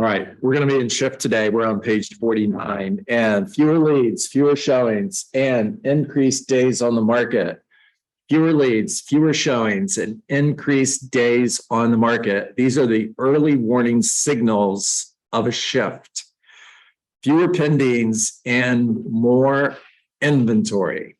All right, we're going to be in shift today. We're on page 49, and fewer leads, fewer showings, and increased days on the market. Fewer leads, fewer showings, and increased days on the market. These are the early warning signals of a shift. Fewer pendings and more inventory,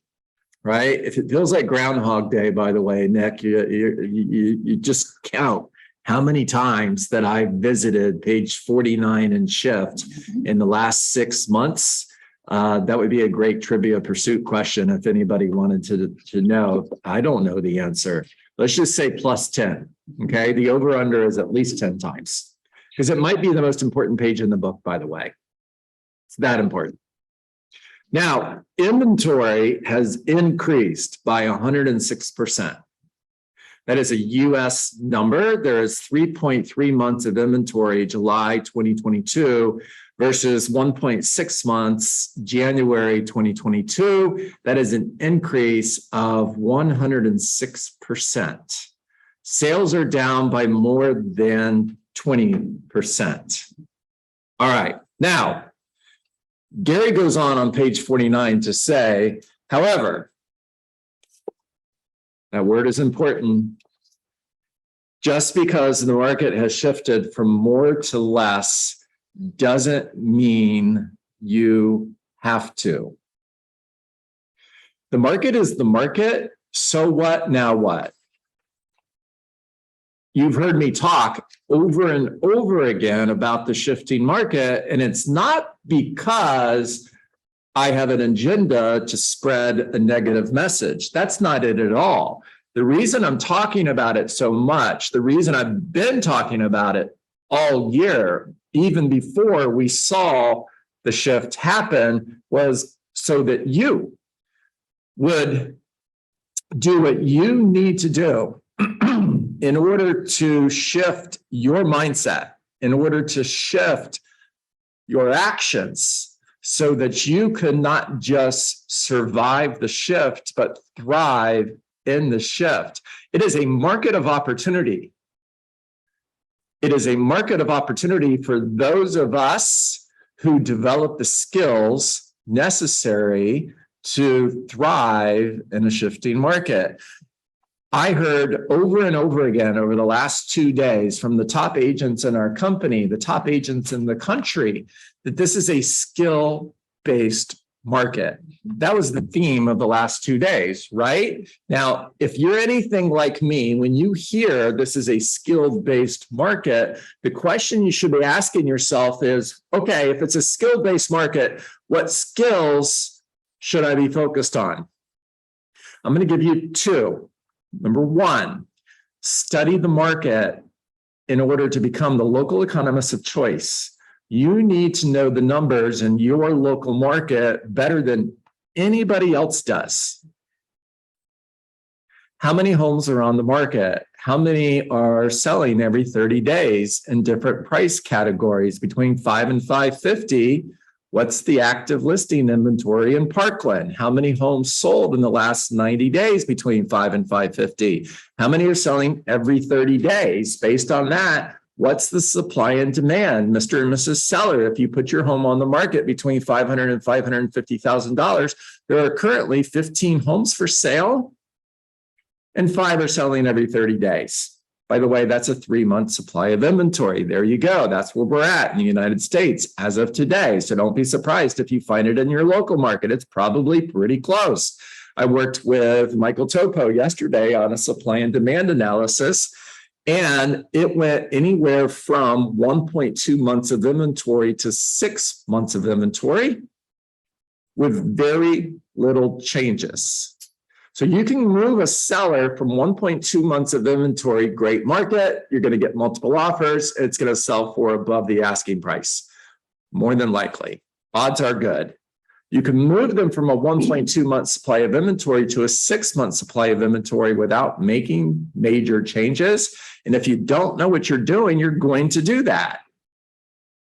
right? If it feels like Groundhog Day, by the way, Nick, you just count how many times that I visited page 49 and shift in the last 6 months. That would be a great trivia pursuit question if anybody wanted to know. I don't know the answer. Let's just say plus 10, okay? The over-under is at least 10 times because it might be the most important page in the book, by the way. It's that important. Now, inventory has increased by 106%. That is a US number. There is 3.3 months of inventory, July 2022 versus 1.6 months, January 2022. That is an increase of 106%. Sales are down by more than 20%. All right. Now, Gary goes on page 49 to say, however, that word is important. Just because the market has shifted from more to less doesn't mean you have to. The market is the market. So what? Now what? You've heard me talk over and over again about the shifting market, and it's not because I have an agenda to spread a negative message. That's not it at all. The reason I'm talking about it so much, the reason I've been talking about it all year, even before we saw the shift happen, was so that you would do what you need to do in order to shift your mindset, in order to shift your actions, so that you could not just survive the shift, but thrive in the shift. It is a market of opportunity. It is a market of opportunity for those of us who develop the skills necessary to thrive in a shifting market. I heard over and over again over the last 2 days from the top agents in our company, the top agents in the country, that this is a skill-based market. That was the theme of the last 2 days, right? Now, if you're anything like me, when you hear this is a skill-based market, the question you should be asking yourself is, okay, if it's a skill-based market, what skills should I be focused on? I'm going to give you 2. Number 1, study the market in order to become the local economist of choice. You need to know the numbers in your local market better than anybody else does. How many homes are on the market? How many are selling every 30 days in different price categories between $5 and $550? What's the active listing inventory in Parkland? How many homes sold in the last 90 days between $5 and $550? How many are selling every 30 days? Based on that, what's the supply and demand? Mr. and Mrs. Seller, if you put your home on the market between $500,000 and $550,000, there are currently 15 homes for sale and 5 are selling every 30 days. By the way, that's a 3-month supply of inventory. There you go. That's where we're at in the United States as of today. So don't be surprised if you find it in your local market. It's probably pretty close. I worked with Michael Topo yesterday on a supply and demand analysis, and it went anywhere from 1.2 months of inventory to 6 months of inventory with very little changes. So you can move a seller from 1.2 months of inventory, great market, you're going to get multiple offers, it's going to sell for above the asking price, more than likely. Odds are good. You can move them from a 1.2 month supply of inventory to a 6 month supply of inventory without making major changes. And if you don't know what you're doing, you're going to do that.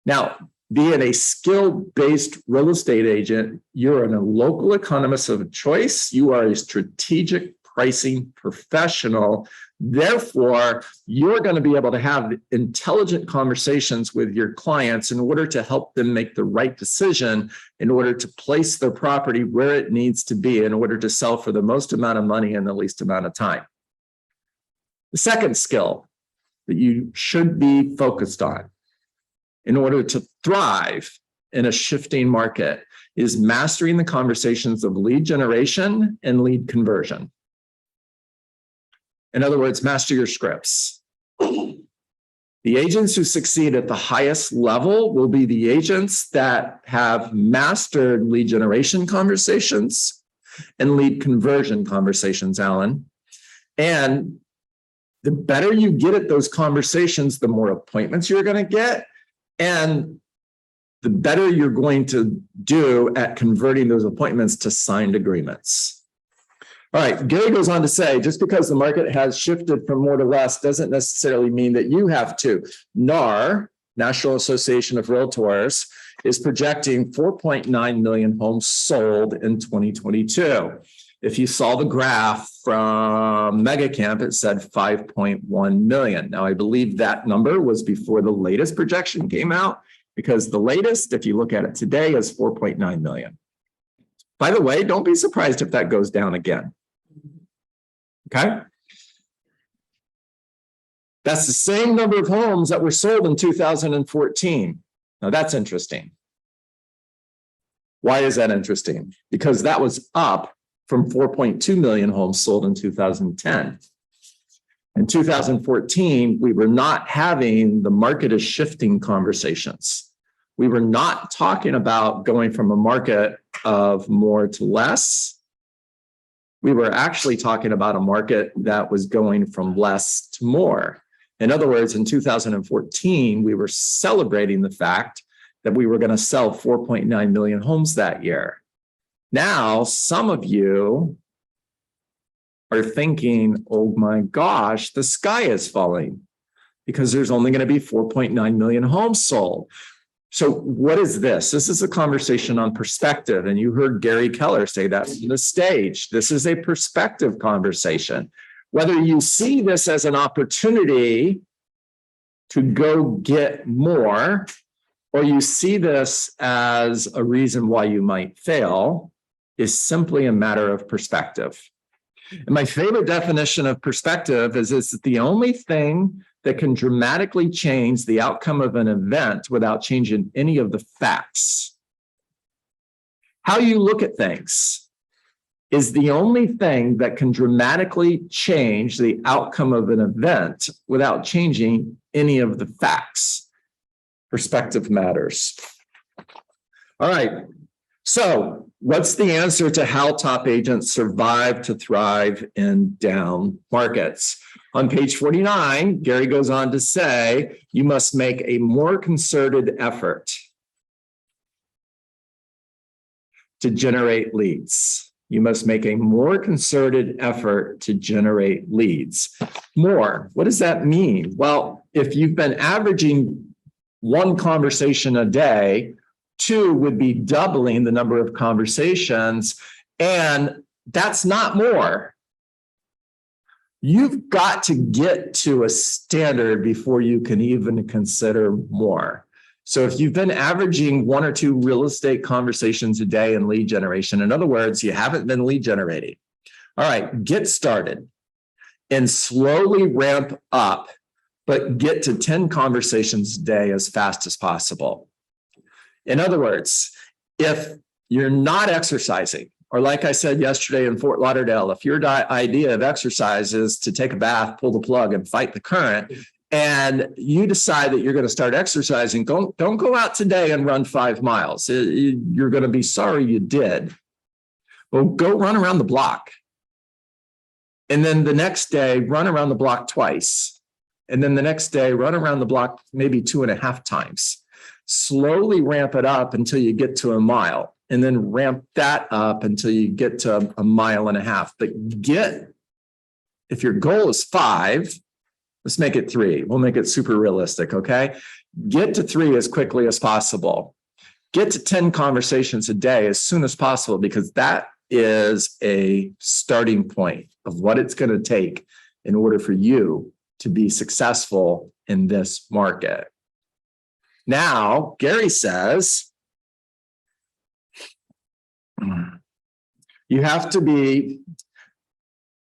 Now, being a skill-based real estate agent, you're a local economist of choice. You are a strategic pricing professional. Therefore, you're going to be able to have intelligent conversations with your clients in order to help them make the right decision, in order to place their property where it needs to be, in order to sell for the most amount of money in the least amount of time. The second skill that you should be focused on in order to thrive in a shifting market is mastering the conversations of lead generation and lead conversion. In other words, master your scripts. The agents who succeed at the highest level will be the agents that have mastered lead generation conversations and lead conversion conversations, Alan. And the better you get at those conversations, the more appointments you're going to get, and the better you're going to do at converting those appointments to signed agreements. All right, Gary goes on to say, just because the market has shifted from more to less doesn't necessarily mean that you have to. NAR, National Association of Realtors, is projecting 4.9 million homes sold in 2022. If you saw the graph from MegaCamp, it said 5.1 million. Now, I believe that number was before the latest projection came out, because the latest, if you look at it today, is 4.9 million. By the way, don't be surprised if that goes down again. Okay? That's the same number of homes that were sold in 2014. Now, that's interesting. Why is that interesting? Because that was up from 4.2 million homes sold in 2010. In 2014, we were not having the market is shifting conversations. We were not talking about going from a market of more to less. We were actually talking about a market that was going from less to more. In other words, in 2014, we were celebrating the fact that we were going to sell 4.9 million homes that year. Now, some of you are thinking, oh my gosh, the sky is falling because there's only going to be 4.9 million homes sold. So what is this? This is a conversation on perspective. And you heard Gary Keller say that from the stage. This is a perspective conversation. Whether you see this as an opportunity to go get more, or you see this as a reason why you might fail, is simply a matter of perspective. And my favorite definition of perspective is it's the only thing that can dramatically change the outcome of an event without changing any of the facts. How you look at things is the only thing that can dramatically change the outcome of an event without changing any of the facts. Perspective matters. All right. So what's the answer to how top agents survive to thrive in down markets? On page 49, Gary goes on to say, you must make a more concerted effort to generate leads. You must make a more concerted effort to generate leads. More, what does that mean? Well, if you've been averaging one conversation a day, 2 would be doubling the number of conversations, and that's not more. You've got to get to a standard before you can even consider more. So if you've been averaging 1 or 2 real estate conversations a day in lead generation, in other words, you haven't been lead generating. All right, get started and slowly ramp up, but get to 10 conversations a day as fast as possible. In other words, if you're not exercising, or like I said yesterday in Fort Lauderdale, if your idea of exercise is to take a bath, pull the plug, and fight the current, and you decide that you're going to start exercising, don't go out today and run 5 miles. You're going to be sorry you did. Well, go run around the block. And then the next day, run around the block twice. And then the next day, run around the block maybe 2.5 times. Slowly ramp it up until you get to a mile, and then ramp that up until you get to 1.5 miles. But if your goal is 5, let's make it 3. We'll make it super realistic, okay? Get to 3 as quickly as possible. Get to 10 conversations a day as soon as possible, because that is a starting point of what it's going to take in order for you to be successful in this market. Now, Gary says,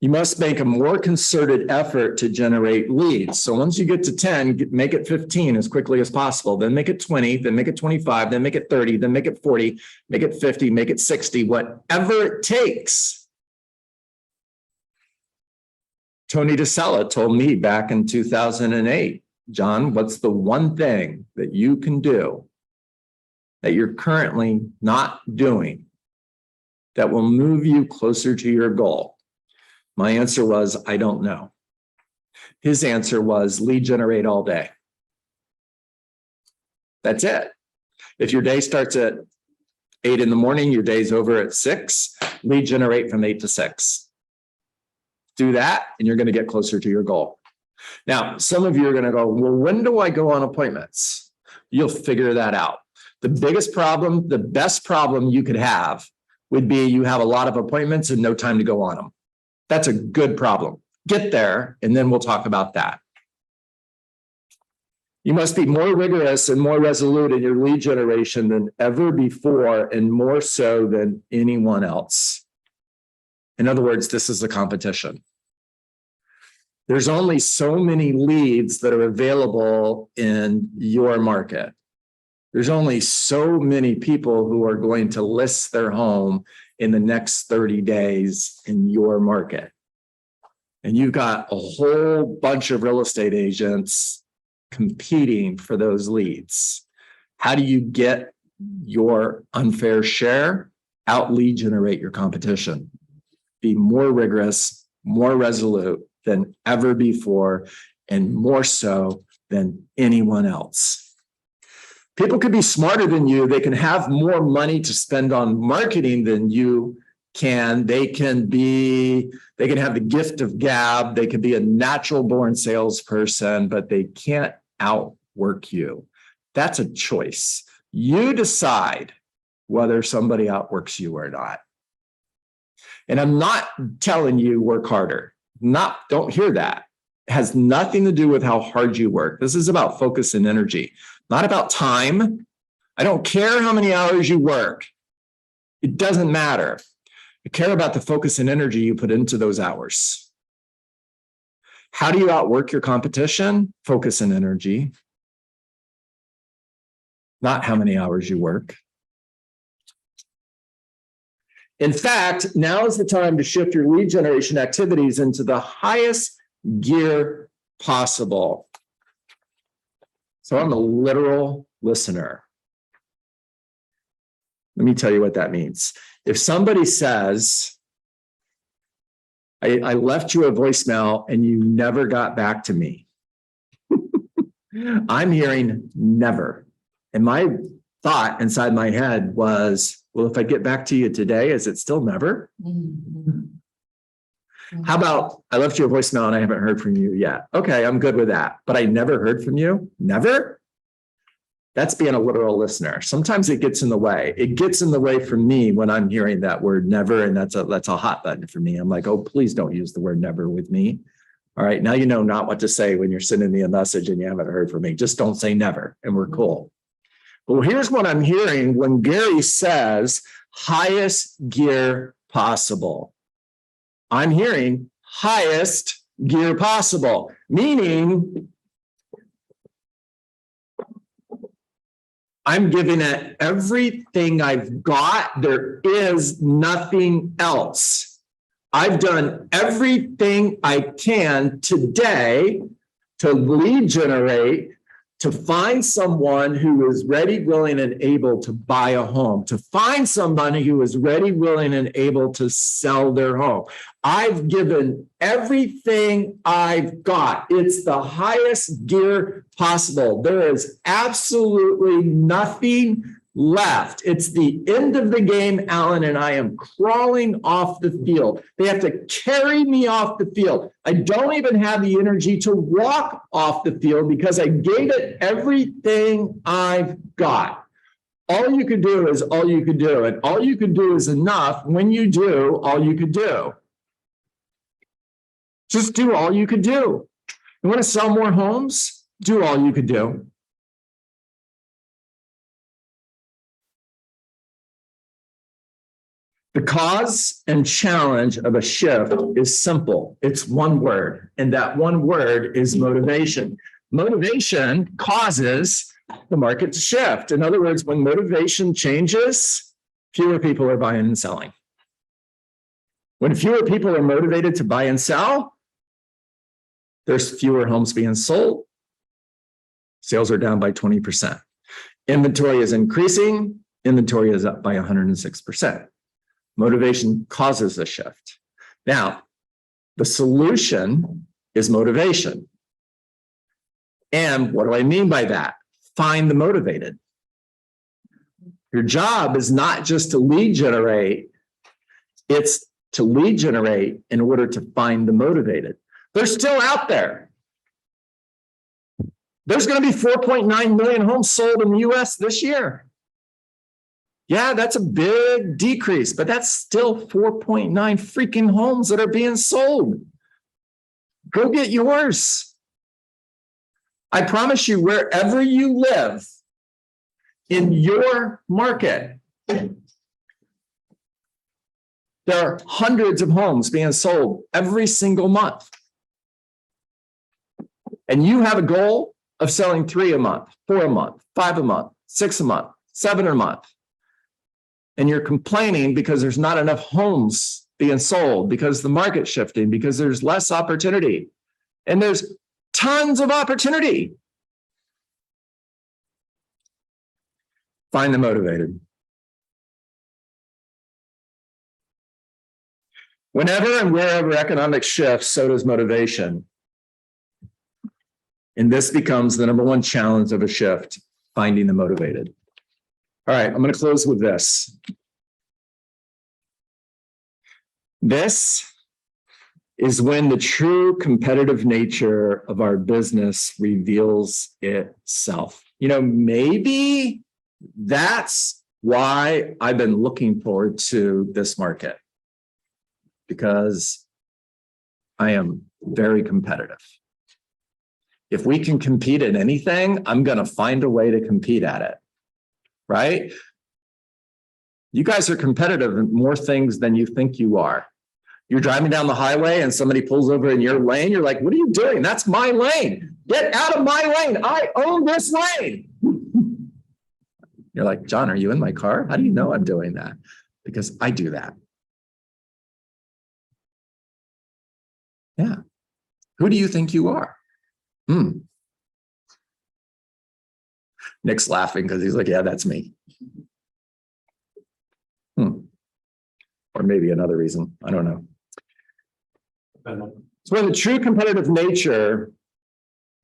you must make a more concerted effort to generate leads. So once you get to 10, make it 15 as quickly as possible. Then make it 20, then make it 25, then make it 30, then make it 40, make it 50, make it 60, whatever it takes. Tony DeSella told me back in 2008, John, what's the one thing that you can do that you're currently not doing that will move you closer to your goal? My answer was, I don't know. His answer was lead generate all day. That's it. If your day starts at 8 in the morning, your day's over at 6, lead generate from 8 to 6. Do that, and you're going to get closer to your goal. Now, some of you are going to go, well, when do I go on appointments? You'll figure that out. The biggest problem, the best problem you could have would be you have a lot of appointments and no time to go on them. That's a good problem. Get there, and then we'll talk about that. You must be more rigorous and more resolute in your lead generation than ever before, and more so than anyone else. In other words, this is a competition. There's only so many leads that are available in your market. There's only so many people who are going to list their home in the next 30 days in your market. And you've got a whole bunch of real estate agents competing for those leads. How do you get your unfair share? Out lead generate your competition. Be more rigorous, more resolute than ever before, and more so than anyone else. People could be smarter than you. They can have more money to spend on marketing than you can. They can have the gift of gab. They can be a natural born salesperson, but they can't outwork you. That's a choice. You decide whether somebody outworks you or not. And I'm not telling you work harder. Don't hear that. It has nothing to do with how hard you work. This is about focus and energy, not about time. I don't care how many hours you work. It doesn't matter. I care about the focus and energy you put into those hours. How do you outwork your competition? Focus and energy, not how many hours you work. In fact, now is the time to shift your lead generation activities into the highest gear possible. So I'm a literal listener. Let me tell you what that means. If somebody says, I left you a voicemail and you never got back to me, I'm hearing never. And my thought inside my head was, well, if I get back to you today, is it still never? Mm-hmm. How about I left you a voicemail and I haven't heard from you yet? Okay, I'm good with that. But I never heard from you? Never? That's being a literal listener. Sometimes it gets in the way. It gets in the way for me when I'm hearing that word never, and that's a hot button for me. I'm like, oh, please don't use the word never with me. All right, now you know not what to say when you're sending me a message and you haven't heard from me. Just don't say never, and we're cool. Well, here's what I'm hearing when Gary says highest gear possible. I'm hearing highest gear possible, meaning I'm giving it everything I've got. There is nothing else. I've done everything I can today to lead generate, to find someone who is ready, willing, and able to buy a home, to find somebody who is ready, willing, and able to sell their home. I've given everything I've got. It's the highest gear possible. There is absolutely nothing left. It's the end of the game, Alan, and I am crawling off the field. They have to carry me off the field. I don't even have the energy to walk off the field because I gave it everything I've got. All you could do is all you could do. And all you could do is enough when you do all you could do. Just do all you could do. You want to sell more homes? Do all you could do. The cause and challenge of a shift is simple. It's one word, and that one word is motivation. Motivation causes the market to shift. In other words, when motivation changes, fewer people are buying and selling. When fewer people are motivated to buy and sell, there's fewer homes being sold. Sales are down by 20%. Inventory is increasing. Inventory is up by 106%. Motivation causes a shift. Now, the solution is motivation. And what do I mean by that? Find the motivated. Your job is not just to lead generate, it's to lead generate in order to find the motivated. They're still out there. There's going to be 4.9 million homes sold in the US this year. Yeah, that's a big decrease, but that's still 4.9 freaking homes that are being sold. Go get yours. I promise you, wherever you live in your market, there are hundreds of homes being sold every single month. And you have a goal of selling 3 a month, 4 a month, 5 a month, 6 a month, 7 a month. And you're complaining because there's not enough homes being sold, because the market's shifting, because there's less opportunity. And there's tons of opportunity. Find the motivated. Whenever and wherever economic shifts, so does motivation. And this becomes the number one challenge of a shift, finding the motivated. All right, I'm going to close with this. This is when the true competitive nature of our business reveals itself. You know, maybe that's why I've been looking forward to this market, because I am very competitive. If we can compete at anything, I'm going to find a way to compete at it. Right? You guys are competitive in more things than you think you are. You're driving down the highway and somebody pulls over in your lane. You're like, what are you doing? That's my lane. Get out of my lane. I own this lane. You're like, John, are you in my car? How do you know I'm doing that? Because I do that. Yeah. Who do you think you are? Nick's laughing because he's like, yeah, that's me. Or maybe another reason. I don't know. So when the true competitive nature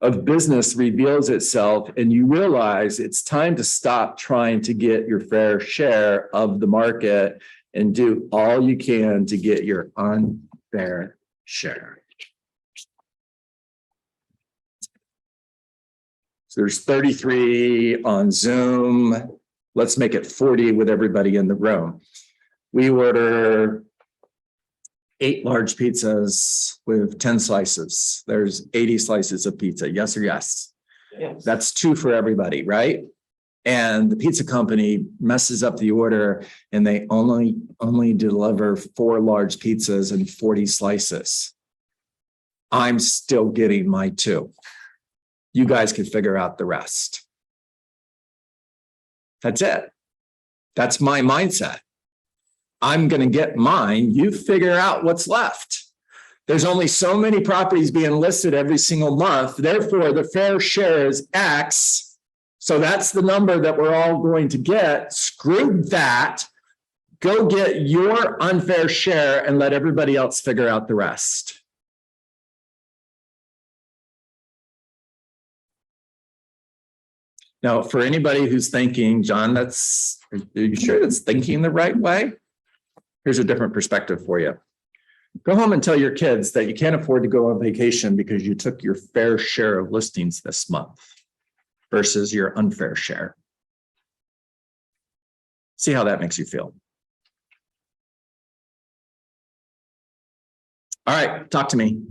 of business reveals itself and you realize it's time to stop trying to get your fair share of the market and do all you can to get your unfair share. So there's 33 on Zoom. Let's make it 40 with everybody in the room. We order 8 large pizzas with 10 slices. There's 80 slices of pizza. Yes or yes? Yes. That's 2 for everybody, right? And the pizza company messes up the order and they only deliver 4 large pizzas and 40 slices. I'm still getting my 2. You guys can figure out the rest. That's it. That's my mindset. I'm going to get mine. You figure out what's left. There's only so many properties being listed every single month. Therefore, the fair share is X. So that's the number that we're all going to get. Screw that. Go get your unfair share and let everybody else figure out the rest. Now, for anybody who's thinking, John, are you sure that's thinking the right way? Here's a different perspective for you. Go home and tell your kids that you can't afford to go on vacation because you took your fair share of listings this month versus your unfair share. See how that makes you feel. All right, talk to me.